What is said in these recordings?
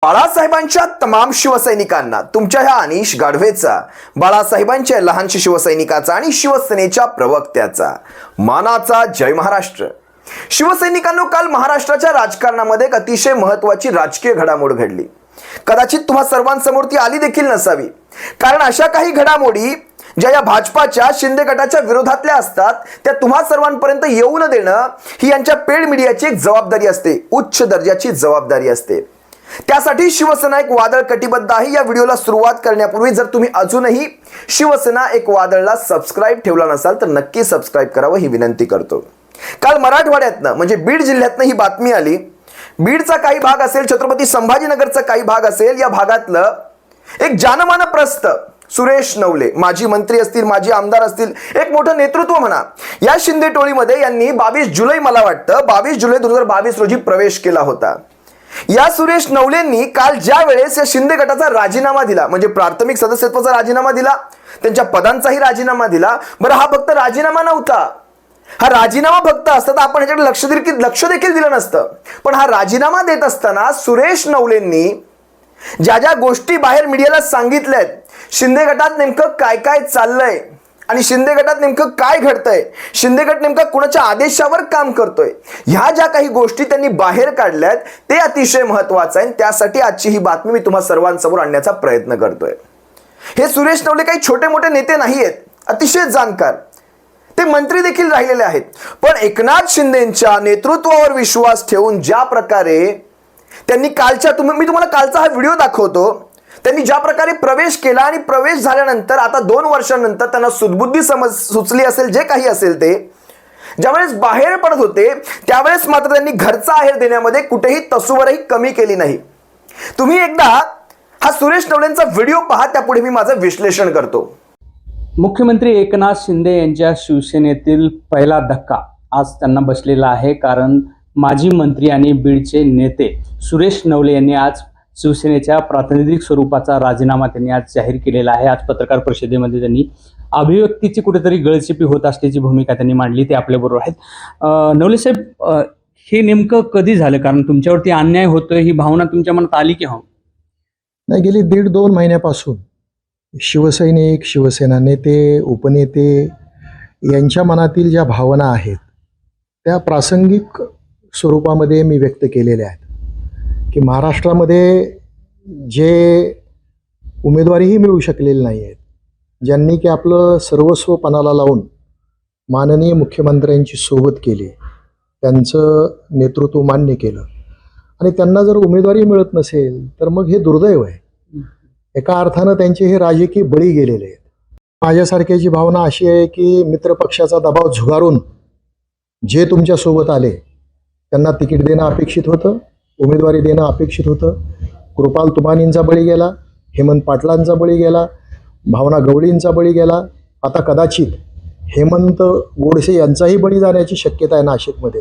बाळासाहेबांच्या तमाम शिवसैनिकांना तुमच्या ह्या अनिश गाढवेचा, बाळासाहेबांच्या लहानशा शिवसैनिकाचा आणि शिवसेनेच्या प्रवक्त्याचा मानाचा जय महाराष्ट्र. शिवसैनिकांनो, काल महाराष्ट्राच्या राजकारणामध्ये एक अतिशय महत्त्वाची राजकीय घडामोड घडली. कदाचित तुम्हा सर्वांसमोर ती आली देखील नसावी, कारण अशा काही घडामोडी ज्या या भाजपाच्या शिंदे गटाच्या विरोधातल्या असतात त्या तुम्हा सर्वांपर्यंत येऊ न देणं ही यांच्या पेड मीडियाची एक जबाबदारी असते, उच्च दर्जाची जबाबदारी असते. त्यासाठी शिवसेना एक वादळ कटिबद्ध आहे. या व्हिडिओला सुरुवात करण्यापूर्वी जर तुम्ही अजूनही शिवसेना एक वादळला सबस्क्राईब ठेवला नसाल तर नक्की सबस्क्राईब करावं ही विनंती करतो. काल मराठवाड्यातनं म्हणजे बीड जिल्ह्यातनं ही बातमी आली. बीडचा काही भाग असेल, छत्रपती संभाजीनगरचा काही भाग असेल, या भागातलं एक जानमान प्रस्थ सुरेश नवले, माजी मंत्री असतील, माजी आमदार असतील, एक मोठं नेतृत्व म्हणा, या शिंदे टोळीमध्ये यांनी 22 जुलै, मला वाटतं 22 जुलै 2022 रोजी प्रवेश केला होता. या सुरेश नवलेंनी काल ज्या वेळेस या शिंदे गटाचा राजीनामा दिला, म्हणजे प्राथमिक सदस्यत्वाचा राजीनामा दिला, त्यांच्या पदांचाही राजीनामा दिला. बरं, हा फक्त राजीनामा नव्हता. हा राजीनामा फक्त असता तर आपण ह्याच्याकडे लक्ष देखील दिलं नसतं. पण हा राजीनामा देत असताना सुरेश नवलेंनी ज्या ज्या गोष्टी बाहेर मीडियाला सांगितल्यात, शिंदे गटात नेमकं काय काय चाललंय आणि शिंदे गटात नेमकं काय घडतंय, शिंदे गट नेमका कुणाच्या आदेशावर काम करतोय, ह्या ज्या काही गोष्टी त्यांनी बाहेर काढल्यात ते अतिशय महत्वाचं आहे. त्यासाठी आजची ही बातमी मी तुम्हा सर्वांसमोर आणण्याचा प्रयत्न करतोय. हे सुरेश नवले काही छोटे मोठे नेते नाही आहेत, अतिशय जाणकार, ते मंत्री देखील राहिलेले आहेत. पण एकनाथ शिंदेंच्या नेतृत्वावर विश्वास ठेवून ज्या प्रकारे त्यांनी मी तुम्हाला कालचा हा व्हिडिओ दाखवतो, त्यांनी ज्या प्रकारे प्रवेश केला आणि प्रवेश झाल्यानंतर आता 2 वर्षांनंतर त्यांना सुदबुद्धी सुचली असेल, जे काही असेल ते, ज्यावेळेस बाहेर पडत होते त्यावेळेस मात्र त्यांनी घरचा आहेर देण्यामध्ये कुठेही तसूवरही कमी केली नाही. तुम्ही एकदा हा सुरेश नवलेंचा व्हिडिओ पहा, त्यापुढे मी माझं विश्लेषण करतो. मुख्यमंत्री एकनाथ शिंदे यांच्या शिवसेनेतील पहिला धक्का आज त्यांना बसलेला आहे, कारण माजी मंत्री आणि बीडचे नेते सुरेश नवले यांनी आज शिवसेनेच्या प्रातिनिधिक स्वरूपाचा राजीनामा त्यांनी आज जाहीर केलेला आहे. आज पत्रकार परिषदेमध्ये त्यांनी अभिव्यक्तीची कुठेतरी गळचेपी होत असल्याची भूमिका त्यांनी मांडली. ते आपल्याबरोबर आहेत. नवले साहेब, हे नेमकं कधी झालं? कारण तुमच्यावरती अन्याय होतोय ही भावना तुमच्या मनात आली की हो? नाही, गेली 1.5-2 महिन्यापासून शिवसैनिक, शिवसेना नेते, उपनेते यांच्या मनातील ज्या भावना आहेत त्या प्रासंगिक स्वरूपामध्ये मी व्यक्त केलेल्या आहेत की महाराष्ट्रामध्ये जे उमेदवारीही मिळू शकलेले नाही आहेत, ज्यांनी की आपलं सर्वस्व पणाला लावून माननीय मुख्यमंत्र्यांची सोबत केली, त्यांचं नेतृत्व मान्य केलं आणि त्यांना जर उमेदवारी मिळत नसेल तर मग हे दुर्दैव आहे. एका अर्थानं त्यांचे हे राजकीय बळी गेलेले आहेत. माझ्यासारख्याची भावना अशी आहे की मित्रपक्षाचा दबाव झुगारून जे तुमच्यासोबत आले त्यांना तिकीट देणं अपेक्षित होतं, उमेदवारी देणं अपेक्षित होतं. कृपाल तुमानींचा बळी गेला, हेमंत पाटलांचा बळी गेला, भावना गवळींचा बळी गेला. आता कदाचित हेमंत गोडसे यांचाही बळी जाण्याची शक्यता आहे नाशिकमध्ये.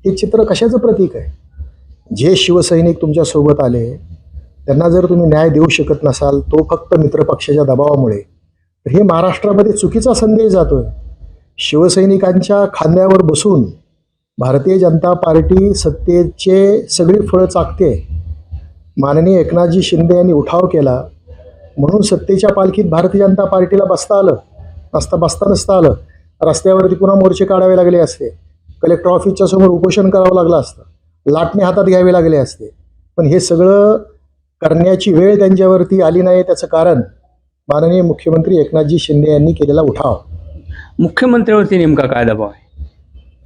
हे चित्र कशाचं प्रतीक आहे? जे शिवसैनिक तुमच्यासोबत आले त्यांना जर तुम्ही न्याय देऊ शकत नसाल, तो फक्त मित्रपक्षाच्या दबावामुळे, तर हे महाराष्ट्रामध्ये चुकीचा संदेश जातोय. शिवसैनिकांच्या खांद्यावर बसून भारतीय जनता पार्टी सत्तेचे सगळी फळं चाकते. माननीय एकनाथजी शिंदे यांनी उठाव केला म्हणून सत्तेच्या पालखीत भारतीय जनता पार्टीला बसता नसता आलं. रस्त्यावरती पुन्हा मोर्चे काढावे लागले असते, कलेक्टर ऑफिसच्या समोर उपोषण करावं लागलं असतं, लाटणे हातात घ्यावे लागले असते. पण हे सगळं करण्याची वेळ त्यांच्यावरती आली नाही. त्याचं कारण माननीय मुख्यमंत्री एकनाथजी शिंदे यांनी केलेला उठाव. मुख्यमंत्र्यावरती नेमका काय दबाव आहे?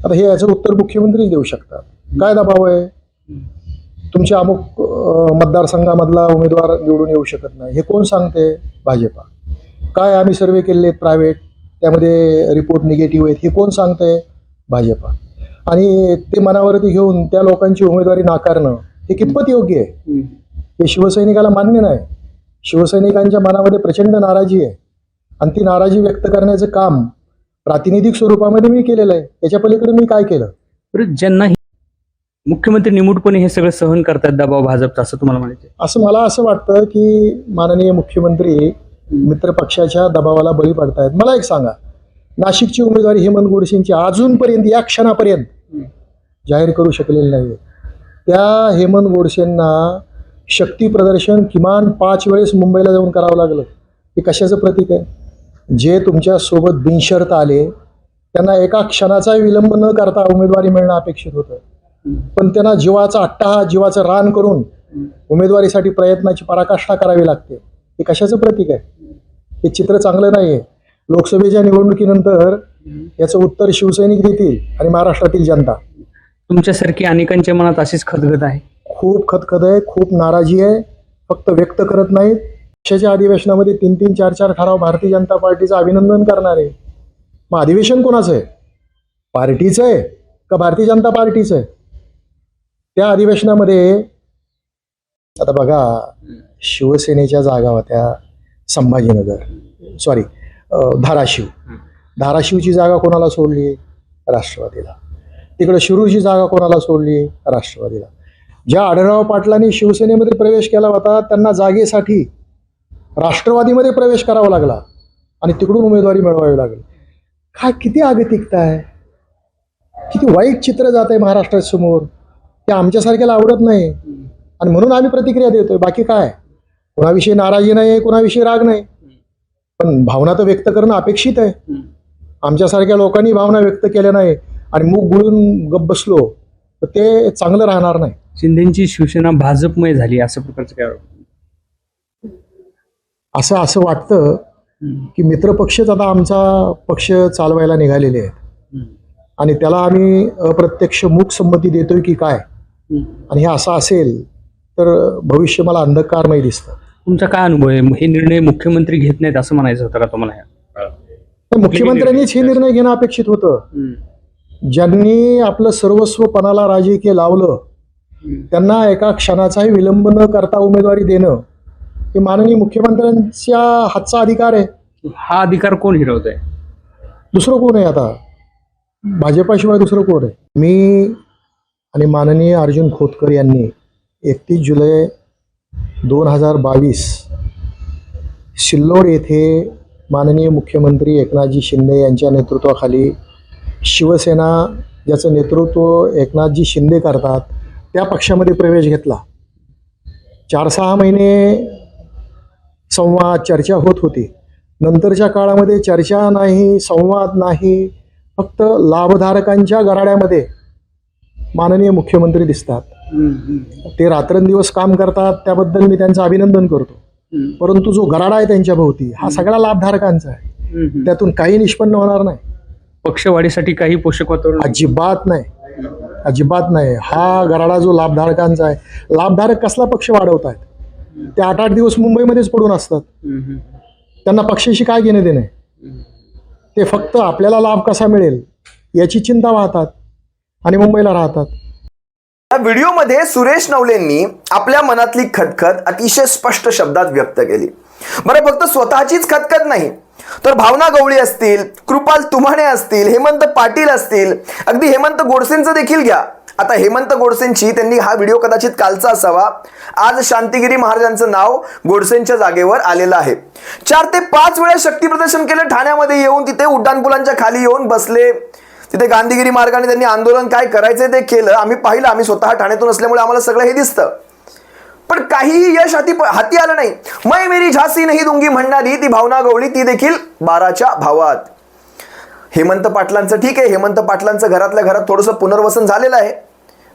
आता हे याचं उत्तर मुख्यमंत्री देऊ शकतात. काय दबाव आहे? तुमच्या अमुक मतदारसंघामधला उमेदवार निवडून येऊ शकत नाही, हे कोण सांगते? भाजपा. काय आम्ही सर्वे केलेले आहेत प्रायव्हेट, त्यामध्ये रिपोर्ट निगेटिव्ह आहेत, हे कोण सांगतंय? भाजपा. आणि ते मनावरती घेऊन त्या लोकांची उमेदवारी नाकारणं हे कितपत योग्य आहे? हे शिवसैनिकाला मान्य नाही. शिवसैनिकांच्या मनामध्ये प्रचंड नाराजी आहे आणि ती नाराजी व्यक्त करण्याचं काम प्रातिनिधिक स्वरूपामध्ये मी केलेलं आहे. त्याच्या पलीकडे मी काय केलं? ज्यांना मुख्यमंत्री निमूटपणे हे सगळं सहन करतात दबाव भाजपचा, असं तुम्हाला म्हणायचं? मला असं वाटतं की माननीय मुख्यमंत्री मित्रपक्षाच्या दबावाला बळी पडतायत. मला एक सांगा, नाशिकची उमेदवारी हेमंत गोडसेंची अजूनपर्यंत या क्षणापर्यंत जाहीर करू शकलेली नाही. त्या हेमंत गोडसेंना शक्ती प्रदर्शन किमान 5 वेळेस मुंबईला जाऊन करावं लागलं. हे कशाचं प्रतीक आहे? जे तुमच्यासोबत बिनशर्त आले त्यांना एका क्षणाचाही विलंब न करता उमेदवारी मिळणं अपेक्षित होतं, पण त्यांना जीवाचा अट्टाहास, जीवाचं रान करून उमेदवारीसाठी प्रयत्नाची पराकाष्ठा करावी लागते. हे कशाचं प्रतीक आहे? हे चित्र चांगलं नाही आहे. लोकसभेच्या निवडणुकीनंतर याचं उत्तर शिवसैनिक देतील आणि महाराष्ट्रातील जनता. तुमच्यासारखी अनेकांच्या मनात अशीच खदखद आहे. खूप खदखद आहे, खूप नाराजी आहे, फक्त व्यक्त करत नाहीत. पक्षाच्या अधिवेशनामध्ये 3-3, 4-4 ठराव भारतीय जनता पार्टीचं अभिनंदन करणार आहे. मग अधिवेशन कोणाचं आहे? पार्टीचं आहे का भारतीय जनता पार्टीचं आहे? त्या अधिवेशनामध्ये आता बघा, शिवसेनेच्या जागा होत्या धाराशिवची जागा कोणाला सोडली? राष्ट्रवादीला. तिकडे शिरूरची जागा कोणाला सोडली? राष्ट्रवादीला. ज्या आढळराव पाटलांनी शिवसेनेमध्ये प्रवेश केला होता त्यांना जागेसाठी राष्ट्रवादीमध्ये प्रवेश करावा लागला आणि तिकडून उमेदवारी मिळवावी लागली. काय किती अगतिकता आहे, किती वाईट चित्र जात आहे महाराष्ट्रासमोर. ते आमच्यासारख्याला आवडत नाही आणि म्हणून आम्ही प्रतिक्रिया देतोय. बाकी काय, कोणाविषयी नाराजी नाही, कोणाविषयी राग नाही, पण भावना तर व्यक्त करणं अपेक्षित आहे. आमच्यासारख्या लोकांनी भावना व्यक्त केल्या नाही आणि मूग गुळून गप्प बसलो तर ते चांगलं राहणार नाही. शिंदेची शिवसेना भाजपमय झाली असं प्रकारचं काय? असं वाटतं की मित्रपक्षच आता आमचा पक्ष चालवायला निघालेले आहेत आणि त्याला आम्ही अप्रत्यक्ष मूक संमती देतोय की काय. आणि हे असं असेल तर भविष्य मला अंधकारमय दिसतं. तुमचा काय अनुभव आहे? हे निर्णय मुख्यमंत्री घेत नाहीत असं म्हणायचं होतं का तुम्हाला? मुख्यमंत्र्यांनीच हे निर्णय घेणं अपेक्षित होतं. ज्यांनी आपलं सर्वस्व पणाला राजकीय लावलं त्यांना एका क्षणाचाही विलंब न करता उमेदवारी देणं हे माननीय मुख्यमंत्र्यांच्या हातचा अधिकार आहे. हा अधिकार कोण हिरवत आहे? दुसरं कोण आहे? आता भाजपाशिवाय दुसरं कोण आहे? मी आणि माननीय अर्जुन खोतकर यांनी 31 जुलै 2022 सिल्लोड येथे माननीय मुख्यमंत्री एकनाथजी शिंदे यांच्या नेतृत्वाखाली शिवसेना, ज्याचं नेतृत्व एकनाथजी शिंदे करतात, त्या पक्षामध्ये प्रवेश घेतला. 4-6 महिने संवाद चर्चा होत होती. नंतरच्या काळामध्ये चर्चा नाही, संवाद नाही, फक्त लाभधारकांच्या गराड्यामध्ये माननीय मुख्यमंत्री दिसतात. ते रात्रंदिवस काम करतात, त्याबद्दल मी त्यांचं अभिनंदन करतो. परंतु जो गराडा आहे त्यांच्या भोवती हा सगळा लाभधारकांचा आहे. त्यातून काही निष्पन्न होणार नाही. पक्षवाढीसाठी काही पोषक वातावरण अजिबात नाही, अजिबात नाही. हा गराडा जो लाभधारकांचा आहे, लाभधारक कसला पक्ष वाढवत आहेत? ते 8-8 दिवस मुंबईमध्येच पडून असतात. त्यांना पक्षाशी काय घेणे देणे? ते फक्त आपल्याला लाभ कसा मिळेल याची चिंता वाहतात आणि मुंबईला राहतात. या व्हिडिओमध्ये सुरेश नवलेंनी आपल्या मनातली खदखद अतिशय स्पष्ट शब्दात व्यक्त केली. बरं, फक्त स्वतःचीच खदखद नाही तर भावना गवळी असतील, कृपाल तुमाणे असतील, हेमंत पाटील असतील, अगदी हेमंत गोडसेंचं देखील घ्या. आता हेमंत गोडसेंची, त्यांनी हा व्हिडिओ कदाचित कालचा असावा, आज शांतिगिरी महाराजांचं नाव गोडसेंच्या जागेवर आलेलं आहे. 4 ते 5 वेळा शक्ती प्रदर्शन केलं. ठाण्यामध्ये येऊन तिथे उड्डाणपुलांच्या खाली येऊन बसले. तिथे गांधीगिरी मार्गाने त्यांनी आंदोलन काय करायचंय ते केलं. आम्ही पाहिलं, आम्ही स्वतः ठाण्यातून असल्यामुळे आम्हाला सगळं हे दिसतं. पण काहीही यश हाती आलं नाही. मैं मेरी झांसी नहीं दूंगी म्हणणारी ती भावना गवळी, ती देखील 12च्या भावात. हेमंत पाटलांचं ठीक आहे, हेमंत पाटलांचं घरातल्या घरात थोडंसं पुनर्वसन झालेलं आहे,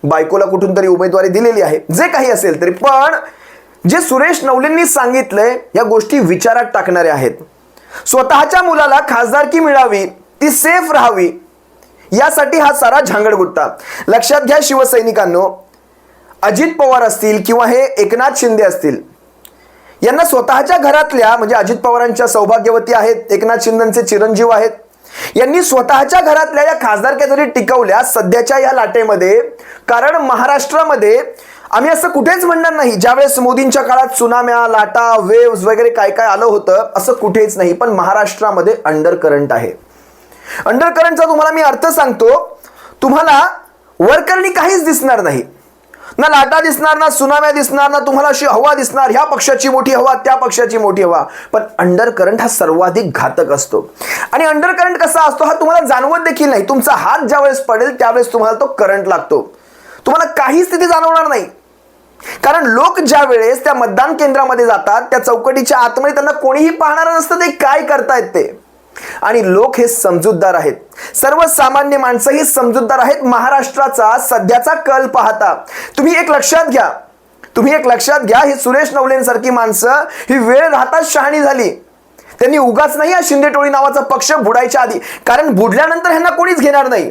बायकोला कुठून तरी उमेदवारी दिलेली आहे, जे काही असेल तरी. पण जे सुरेश नवलेंनी सांगितलंय या गोष्टी विचारात टाकणाऱ्या आहेत. स्वतःच्या मुलाला खासदारकी मिळावी, ती सेफ राहावी, यासाठी हा सारा झांगडगुट्टा. लक्षात घ्या शिवसैनिकांनो, अजित पवार असतील किंवा हे एकनाथ शिंदे असतील, यांना स्वतःच्या घरातल्या, म्हणजे अजित पवारांच्या सौभाग्यवती आहेत, एकनाथ शिंदेचे चिरंजीव आहेत, यांनी स्वतःच्या घरातल्या या खासदारक्या जरी टिकवल्या सध्याच्या या लाटेमध्ये. कारण महाराष्ट्रामध्ये आम्ही असं कुठेच म्हणणार नाही, ज्यावेळेस मोदींच्या काळात सुनाम्या, लाटा, वेव्स वगैरे काय काय आलं होतं, असं कुठेच नाही. पण महाराष्ट्रामध्ये अंडर करंट आहे. अंडर करंटचा तुम्हाला मी अर्थ सांगतो. तुम्हाला वरकरणी काहीच दिसणार नाही, ना लाटा दिसणार, ना सुनाम्या दिसणार, ना तुम्हाला अशी हवा दिसणार, ह्या पक्षाची मोठी हवा, त्या पक्षाची मोठी हवा. पण अंडर करंट हा सर्वाधिक घातक असतो. आणि अंडर करंट कसा असतो हा तुम्हाला जाणवत देखील नाही. तुमचा हात ज्यावेळेस पडेल त्यावेळेस तुम्हाला तो करंट लागतो. तुम्हाला काहीच तिथे जाणवणार नाही. कारण लोक ज्या वेळेस त्या मतदान केंद्रामध्ये जातात त्या चौकटीच्या आतमध्ये त्यांना कोणीही पाहणार नसतं ते काय करतायत ते. आणि लोक हे समजूतदार आहेत, सर्वसामान्य माणसं ही समजूतदार आहेत. महाराष्ट्राचा सध्याचा कल पाहता तुम्ही एक लक्षात घ्या, ही सुरेश नवलेंसारखी माणसं ही वेळ राहताच शहाणी झाली. त्यांनी उगाच नाही या शिंदे टोळी नावाचा पक्ष बुडायच्या आधी, कारण बुडल्यानंतर ह्यांना कोणीच घेणार नाही,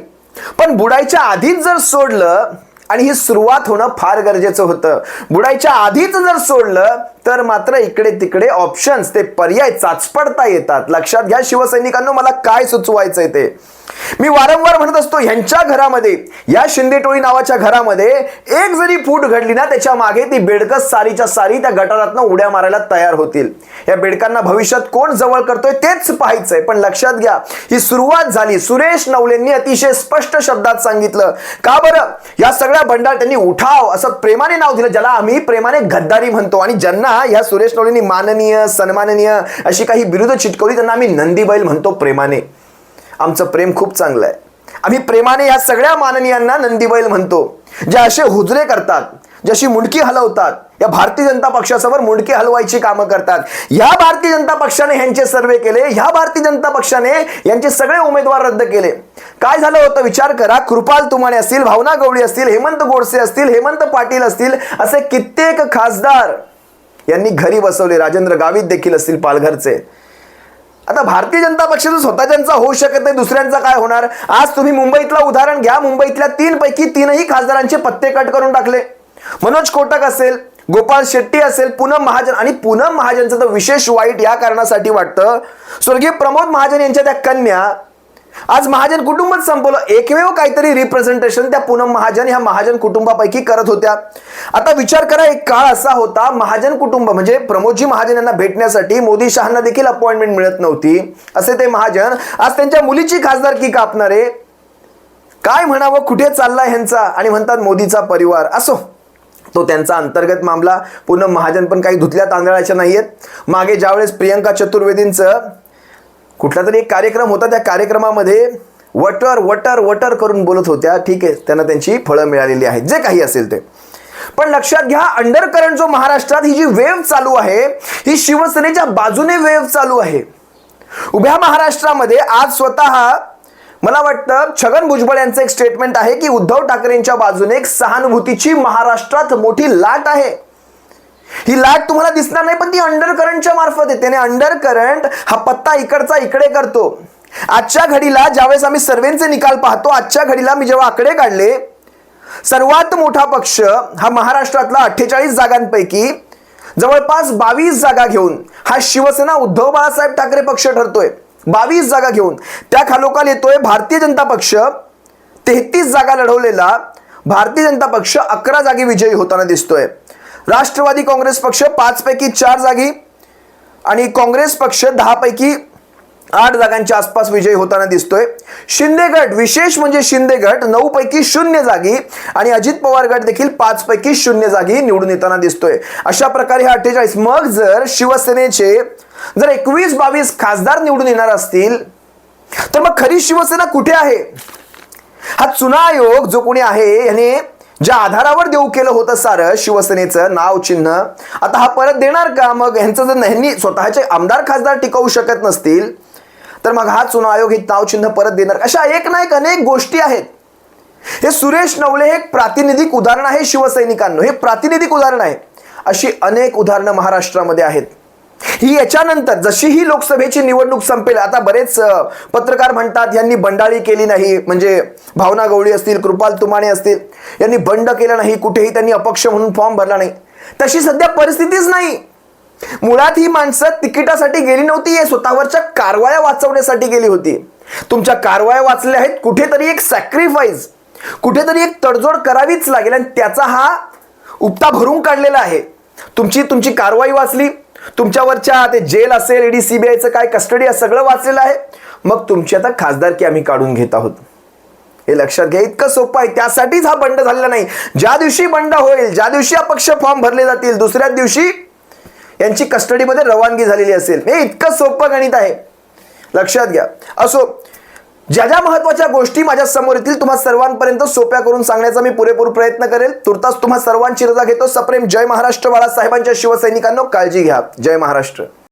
पण बुडायच्या आधीच जर सोडलं, आणि ही सुरुवात होणं फार गरजेचं होतं. बुडायच्या आधीच जर सोडलं तर मात्र इकडे तिकडे ऑप्शन्स ते पर्याय चाचपडता येतात. लक्षात घ्या शिवसैनिकांनो, मला काय सुचवायचंय ते मी वारंवार म्हणत असतो. ह्यांच्या घरामध्ये, या शिंदे टोळी नावाच्या घरामध्ये एक जरी फूट घडली ना, त्याच्या मागे ती बेडकं सारीच्या सारी त्या गटारातनं उड्या मारायला तयार होतील. या बेडकांना भविष्यात कोण जवळ करतोय तेच पाहायचंय. पण लक्षात घ्या, ही सुरुवात झाली. सुरेश नवलेंनी अतिशय स्पष्ट शब्दात सांगितलं. का बरं? या सगळ्या बंडाल त्यांनी उठाव असं प्रेमाने नाव दिलं, ज्याला आम्ही प्रेमाने गद्दारी म्हणतो. आणि ज्यांना या सुरेश नवलेंनी माननीय, सन्माननीय अशी काही बिरुदं चिटकवली त्यांना आम्ही नंदीबैल म्हणतो प्रेमाने. आमचं प्रेम खूप चांगलं आहे. आम्ही प्रेमाने या सगळ्या माननीयांना नंदीबैल म्हणतो, जे असे हुजरे करतात, जशी मुंडकी हलवतात, या भारतीय जनता पक्षासमोर मुंडकी हलवायची कामं करतात. या भारतीय जनता पक्षाने ह्यांचे सर्वे केले, ह्या भारतीय जनता पक्षाने यांचे सगळे उमेदवार रद्द केले. काय झालं होतं विचार करा. कृपाल तुमाणे असतील, भावना गवळी असतील, हेमंत गोडसे असतील, हेमंत पाटील असतील, असे कित्येक खासदार यांनी घरी बसवले. राजेंद्र गावित देखील असतील पालघरचे. आता भारतीय जनता पक्षाचा स्वतःच्यांचा होऊ शकत नाही, दुसऱ्यांचा काय होणार? आज तुम्ही मुंबईतलं उदाहरण घ्या. मुंबईतल्या 3 पैकी 3ही खासदारांचे पत्ते कट करून टाकले. मनोज कोटक असेल, गोपाळ शेट्टी असेल, पूनम महाजन. आणि पूनम महाजनचं तर विशेष वाईट या कारणासाठी वाटतं, स्वर्गीय प्रमोद महाजन यांच्या त्या कन्या आज महाजन कुटुंबच संपवलं. एकमेव काहीतरी रिप्रेझेंटेशन त्या पूनम महाजन ह्या महाजन कुटुंबापैकी करत होत्या. आता विचार करा, एक काळ असा होता महाजन कुटुंब म्हणजे प्रमोदजी महाजन यांना भेटण्यासाठी मोदी शहांना देखील अपॉइंटमेंट मिळत नव्हती. असे ते महाजन आज त्यांच्या मुलीची खासदारकी कापणारे. काय म्हणावं, कुठे चाललाय ह्यांचा? आणि म्हणतात मोदीचा परिवार. असो, तो त्यांचा अंतर्गत मामला. पूनम महाजन पण काही धुतल्या तांदळाच्या नाहीयेत. मागे ज्यावेळेस प्रियंका चतुर्वेदींचं कुठला तरी एक कार्यक्रम होता, त्या कार्यक्रमामध्ये वटर वटर वटर करून बोलत होत्या. ठीक आहे, त्यांना त्यांची फळं मिळालेली आहेत, जे काही असेल ते. पण लक्षात घ्या, अंडरकरंट जो महाराष्ट्रात ही जी वेव्ह चालू आहे, ही शिवसेनेच्या बाजूने वेव्ह चालू आहे. उभ्या महाराष्ट्रामध्ये आज स्वतः मला वाटतं छगन भुजबळ यांचं एक स्टेटमेंट आहे की उद्धव ठाकरेंच्या बाजूने एक सहानुभूतीची महाराष्ट्रात मोठी लाट आहे. ही लाट तुम्हाला दिसणार नाही, पण ती अंडरकरंटच्या मार्फत येते. त्याने अंडरकरंट हा पत्ता इकडचा इकडे करतो. आजच्या घडीला ज्यावेळेस आम्ही सर्वेंचे निकाल पाहतो, आजच्या घडीला मी जेव्हा आकडे काढले, सर्वात मोठा पक्ष हा महाराष्ट्रातला 48 जागांपैकी जवळपास 22 जागा घेऊन हा शिवसेना उद्धव बाळासाहेब ठाकरे पक्ष ठरतोय. 22 जागा घेऊन. त्या खालोखाल येतोय भारतीय जनता पक्ष. 33 जागा लढवलेला भारतीय जनता पक्ष 11 जागी विजयी होताना दिसतोय. राष्ट्रवादी काँग्रेस पक्ष 5 पैकी 4 जागी आणि काँग्रेस पक्ष 10 पैकी 8 जागांच्या आसपास विजयी होताना दिसतोय. शिंदे गट, विशेष म्हणजे शिंदे गट 9 पैकी 0 जागी आणि अजित पवार गट देखील 5 पैकी 0 जागी निवडून येताना दिसतोय. अशा प्रकारे हा 48. मग जर शिवसेनेचे जर 21-22 खासदार निवडून येणार असतील तर मग खरी शिवसेना कुठे आहे? हा चुना आयोग जो कोणी आहे याने ज्या आधारावर देऊ केलं होतं सारं शिवसेनेचं नाव चिन्ह, आता हा परत देणार का? मग ह्यांचं जर ह्यांनी स्वतःचे आमदार खासदार टिकवू शकत नसतील तर मग हा चुना आयोग हे नाव चिन्ह परत देणार? अशा एक ना एक अनेक गोष्टी आहेत. हे सुरेश नवले हे एक प्रातिनिधिक उदाहरण आहे शिवसैनिकांनो, हे प्रातिनिधिक उदाहरण आहे. अशी अनेक उदाहरणं महाराष्ट्रामध्ये आहेत. ही याच्यानंतर जशी ही लोकसभेची निवडणूक संपेल, आता बरेच पत्रकार म्हणतात यांनी बंडाळी केली नाही, म्हणजे भावना गवळी असतील, कृपाल तुमाणे असतील, यांनी बंड केलं नाही, कुठेही त्यांनी अपक्ष म्हणून फॉर्म भरला नाही. तशी सध्या परिस्थितीच नाही. मुळात ही माणसं तिकिटासाठी गेली नव्हती, हे स्वतःवरच्या कारवाया वाचवण्यासाठी गेली होती. तुमच्या कारवाया वाचल्या आहेत, कुठेतरी एक सॅक्रिफाईस, कुठेतरी एक तडजोड करावीच लागेल आणि त्याचा हा उपता भरून काढलेला आहे. तुमची कारवाई वाचली, तुमच्यावरच्या ते जेल असेल, ईडी सीबीआयचं काय कस्टडी सगळं वाचलेलं आहे. मग तुमची आता खासदारकी आम्ही काढून घेत आहोत. हे लक्षात घ्या, इतकं सोपं आहे. त्यासाठीच हा बंड झालेला नाही. ज्या दिवशी बंड होईल, ज्या दिवशी अपक्ष फॉर्म भरले जातील, दुसऱ्याच दिवशी यांची कस्टडीमध्ये रवानगी झालेली असेल. हे इतकं सोपं गणित आहे, लक्षात घ्या. असो, ज्या ज्या महत्त्वाच्या गोष्टी माझ्या समोर येतील तुम्हा सर्वांपर्यंत सोप्या करून सांगण्याचा मी पुरेपूर प्रयत्न करेल. तुर्तास तुम्हा सर्वांची रजा घेतो. सप्रेम जय महाराष्ट्र. बाळासाहेबांच्या शिवसैनिकांनो, काळजी घ्या. जय महाराष्ट्र.